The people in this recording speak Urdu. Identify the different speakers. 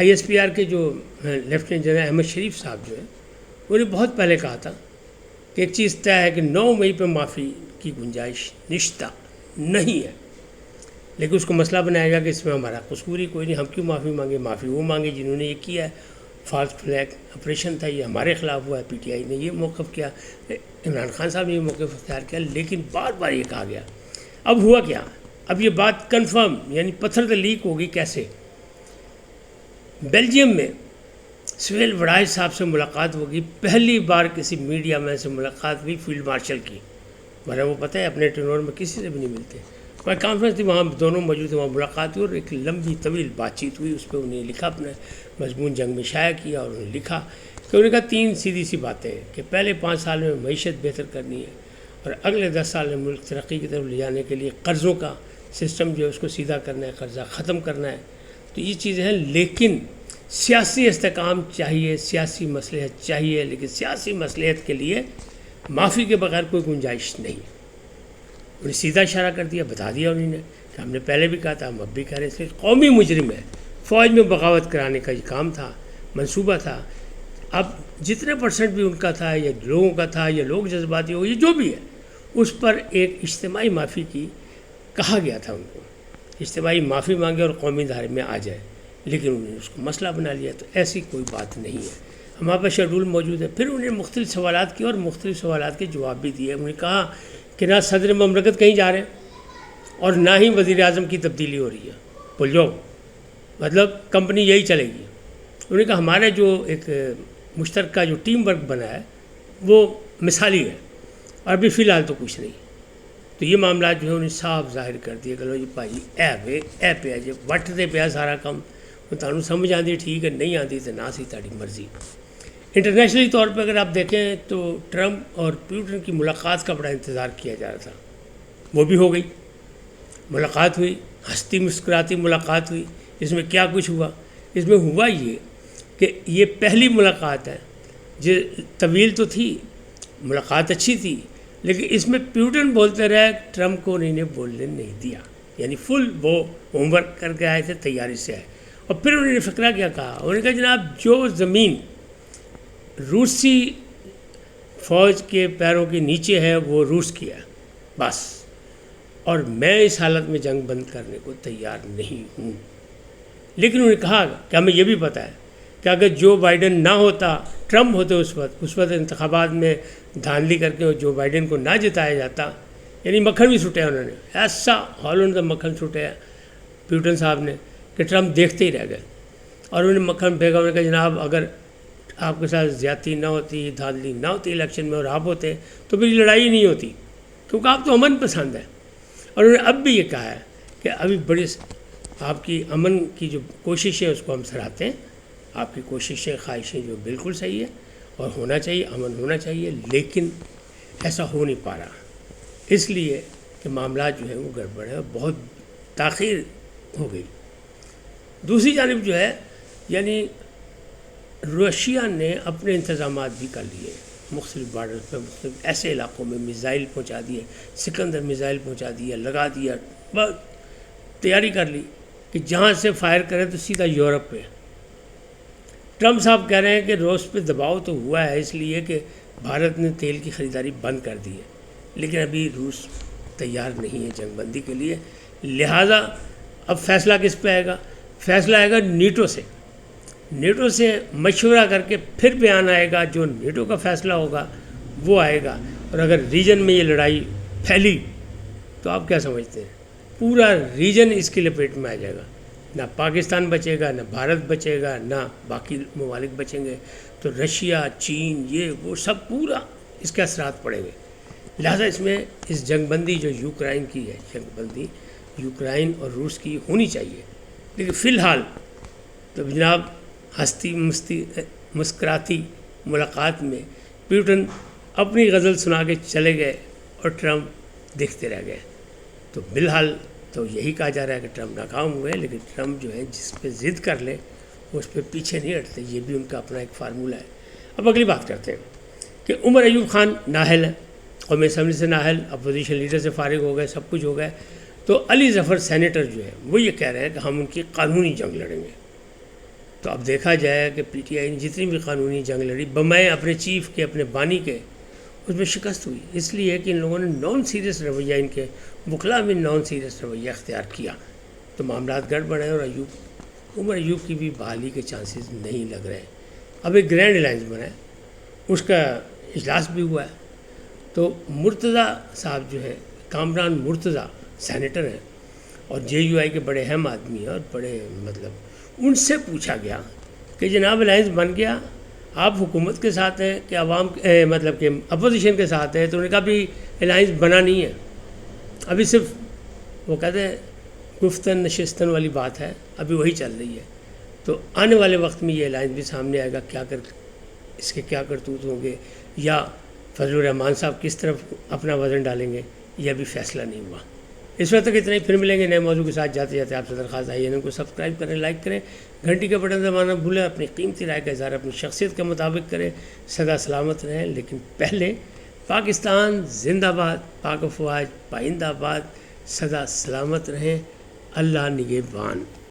Speaker 1: ISPR کے جو لیفٹیننٹ جنرل احمد شریف صاحب جو ہیں انہوں نے بہت پہلے کہا تھا کہ ایک چیز طے ہے کہ 9 مئی پہ معافی کی گنجائش نشتہ نہیں ہے، لیکن اس کو مسئلہ بنایا گیا کہ اس میں ہمارا قصور ہی کوئی نہیں، ہم کیوں معافی مانگے؟ معافی وہ مانگے جنہوں نے یہ کیا ہے، فالس فلیگ آپریشن تھا، یہ ہمارے خلاف ہوا ہے، PTI نے یہ موقف کیا، عمران خان صاحب نے یہ موقف اختیار کیا، لیکن بار بار یہ کہا گیا۔ اب ہوا کیا؟ اب یہ بات کنفرم یعنی پتھر سے لیک ہوگی کیسے؟ بیلجیم میں سویل وڑائے صاحب سے ملاقات ہوگی، پہلی بار کسی میڈیا مین سے ملاقات ہوئی فیلڈ مارشل کی، ورنہ وہ پتہ ہے اپنے ٹینور میں کسی سے بھی نہیں ملتے۔ وہاں کانفرنس تھی، وہاں دونوں موجود تھے، وہاں ملاقات ہوئی اور ایک لمبی طویل بات چیت ہوئی، اس پہ انہیں لکھا، اپنا مضمون جنگ میں شائع کیا، اور انہوں نے لکھا کہ انہوں نے کہا 3 سیدھی سی باتیں ہیں کہ پہلے 5 سال میں معیشت بہتر کرنی ہے اور اگلے 10 سال میں ملک ترقی کی طرف لے جانے کے لیے قرضوں کا سسٹم جو ہے اس کو سیدھا کرنا ہے، قرضہ ختم کرنا ہے۔ تو یہ چیزیں ہیں، لیکن سیاسی استحکام چاہیے، سیاسی مصلحت چاہیے، لیکن سیاسی مصلحت کے لیے معافی کے بغیر کوئی گنجائش نہیں۔ انہیں سیدھا اشارہ کر دیا، بتا دیا انہوں نے کہ ہم نے پہلے بھی کہا تھا، ہم اب بھی کہہ رہے ہیں، قومی مجرم ہے، فوج میں بغاوت کرانے کا یہ کام تھا، منصوبہ تھا۔ اب جتنے % بھی ان کا تھا یا لوگوں کا تھا یا لوگ جذباتی ہو، یہ جو بھی ہے، اس پر ایک اجتماعی معافی کی کہا گیا تھا ان کو، اجتماعی معافی مانگے اور قومی دھارے میں آ جائے، لیکن انہوں نے اس کو مسئلہ بنا لیا۔ تو ایسی کوئی بات نہیں ہے، ہمارے پاس شیڈول موجود ہے۔ پھر انہوں نے مختلف سوالات کیے اور مختلف سوالات کے جواب بھی دیے۔ انہوں نے کہا کہ نہ صدر مملکت کہیں جا رہے ہیں اور نہ ہی وزیر اعظم کی تبدیلی ہو رہی ہے، بھول جاؤ، مطلب کمپنی یہی چلے گی۔ انہوں نے کہا ہمارا جو ایک مشترکہ جو ٹیم ورک بنا ہے وہ مثالی ہے، اور ابھی فی الحال تو کچھ نہیں۔ تو یہ معاملات جو ہے انہیں صاف ظاہر کر دیا کہ لو جی بھائی اے پہ جی وٹ دے پیا سارا کم، تمہیں سمجھ آتی ٹھیک ہے، نہیں آتی تو نہ سی تاری مرضی۔ انٹرنیشنلی طور پہ اگر آپ دیکھیں تو ٹرمپ اور پیوٹن کی ملاقات کا بڑا انتظار کیا جا رہا تھا، وہ بھی ہو گئی، ملاقات ہوئی، ہنستی مسکراتی ملاقات ہوئی۔ اس میں کیا کچھ ہوا؟ اس میں ہوا یہ کہ یہ پہلی ملاقات ہے جو طویل تو تھی، ملاقات اچھی تھی، لیکن اس میں پیوٹن بولتے رہے، ٹرمپ کو انہیں بولنے نہیں دیا، یعنی فل وہ ہوم ورک کر کے آئے تھے، تیاری سے آئے۔ اور پھر انہوں نے فقرہ کیا کہا؟ انہوں نے کہا جناب جو زمین روسی فوج کے پیروں کے نیچے ہے وہ روس کی ہے بس، اور میں اس حالت میں جنگ بند کرنے کو تیار نہیں ہوں۔ لیکن انہوں نے کہا کہ ہمیں یہ بھی پتہ ہے کہ اگر جو بائیڈن نہ ہوتا، ٹرمپ ہوتے اس وقت انتخابات میں دھاندلی کر کے جو بائیڈن کو نہ جتایا جاتا، یعنی مکھن بھی چھوٹے انہوں نے، ایسا ہالینڈ کا مکھن چھوٹے پیوٹن صاحب نے کہ ٹرمپ دیکھتے ہی رہ گئے۔ اور انہوں نے مکھن پھینکا، انہوں نے کہا جناب اگر آپ کے ساتھ زیادتی نہ ہوتی، دھاندلی نہ ہوتی الیکشن میں اور آپ ہوتے تو پھر لڑائی نہیں ہوتی، کیونکہ آپ تو امن پسند ہے۔ اور انہوں نے اب بھی یہ کہا ہے کہ ابھی بڑی آپ کی امن کی جو کوششیں اس کو ہم سراہتے ہیں، آپ کی کوششیں خواہشیں جو بالکل صحیح ہے اور ہونا چاہیے، امن ہونا چاہیے، لیکن ایسا ہو نہیں پا رہا، اس لیے کہ معاملات جو ہیں وہ گڑبڑ ہے، بہت تاخیر ہو گئی۔ دوسری جانب جو ہے یعنی روشیا نے اپنے انتظامات بھی کر لیے، مختلف بارڈرز پہ مختلف ایسے علاقوں میں میزائل پہنچا دیے، سکندر میزائل پہنچا دیا، لگا دیا، بہت تیاری کر لی کہ جہاں سے فائر کرے تو سیدھا یورپ پہ۔ ٹرمپ صاحب کہہ رہے ہیں کہ روس پہ دباؤ تو ہوا ہے اس لیے کہ بھارت نے تیل کی خریداری بند کر دی ہے، لیکن ابھی روس تیار نہیں ہے جنگ بندی کے لیے، لہٰذا اب فیصلہ کس پہ آئے گا؟ فیصلہ آئے گا نیٹو سے، نیٹو سے مشورہ کر کے پھر بیان آئے گا، جو نیٹو کا فیصلہ ہوگا وہ آئے گا۔ اور اگر ریجن میں یہ لڑائی پھیلی تو آپ کیا سمجھتے ہیں؟ پورا ریجن اس کی لپیٹ میں آ جائے گا، نہ پاکستان بچے گا، نہ بھارت بچے گا، نہ باقی ممالک بچیں گے، تو رشیا، چین، یہ وہ سب پورا اس کے اثرات پڑیں گے۔ لہٰذا اس میں اس جنگ بندی جو یوکرائن کی ہے، جنگ بندی یوکرائن اور روس کی ہونی چاہیے، لیکن فی الحال تو جناب ہنستی مسکراتی ملاقات میں پیوٹن اپنی غزل سنا کے چلے گئے اور ٹرمپ دیکھتے رہ گئے۔ تو بالحال تو یہی کہا جا رہا ہے کہ ٹرمپ ناکام ہوئے، لیکن ٹرمپ جو ہے جس پہ ضد کر لے وہ اس پہ پیچھے نہیں ہٹتے، یہ بھی ان کا اپنا ایک فارمولہ ہے۔ اب اگلی بات کرتے ہیں کہ عمر ایوب خان نااہل ہے، قومی اسمبلی سے نااہل، اپوزیشن لیڈر سے فارغ ہو گئے، سب کچھ ہو گئے، تو علی ظفر سینیٹر جو ہے وہ یہ کہہ رہے ہیں کہ ہم ان کی قانونی جنگ لڑیں گے۔ تو اب دیکھا جائے کہ پی ٹی آئی نے جتنی بھی قانونی جنگ لڑی بمائے اپنے چیف کے، اپنے بانی کے، اس میں شکست ہوئی، اس لیے کہ ان لوگوں نے نان سیریس رویہ، ان کے وکلا میں نان سیریس رویہ اختیار کیا، تو معاملات گڑبڑ ہیں، اور عمر ایوب کی بھی بحالی کے چانسز نہیں لگ رہے ہیں۔ اب ایک گرینڈ الائنس بنا ہے، اس کا اجلاس بھی ہوا ہے، تو مرتضیٰ صاحب جو ہے، کامران مرتضیٰ سینیٹر ہیں اور جے یو آئی کے بڑے اہم آدمی ہیں، اور بڑے مطلب ان سے پوچھا گیا کہ جناب الائنس بن گیا، آپ حکومت کے ساتھ ہیں کہ عوام مطلب کہ اپوزیشن کے ساتھ ہیں؟ تو انہوں نے کہا بھی الائنس بنا نہیں ہے، ابھی صرف وہ کہتے ہیں گفتن نشستن والی بات ہے، ابھی وہی چل رہی ہے، تو آنے والے وقت میں یہ الائنس بھی سامنے آئے گا، اس کے کیا کرتوت ہوں گے، یا فضل الرحمان صاحب کس طرف اپنا وزن ڈالیں گے، یہ ابھی فیصلہ نہیں ہوا۔ اس وقت تک اتنا ہی، پھر ملیں گے نئے موضوع کے ساتھ۔ جاتے جاتے آپ سے درخواست آئی ہے کو سبسکرائب کریں، لائک کریں، گھنٹی کا بٹن دبانا بھولیں، اپنی قیمتی رائے کا اظہار اپنی شخصیت کے مطابق کریں، سدا سلامت رہیں، لیکن پہلے پاکستان زندہ باد، پاک افواج پائندہ باد، سدا سلامت رہیں، اللہ نگہبان۔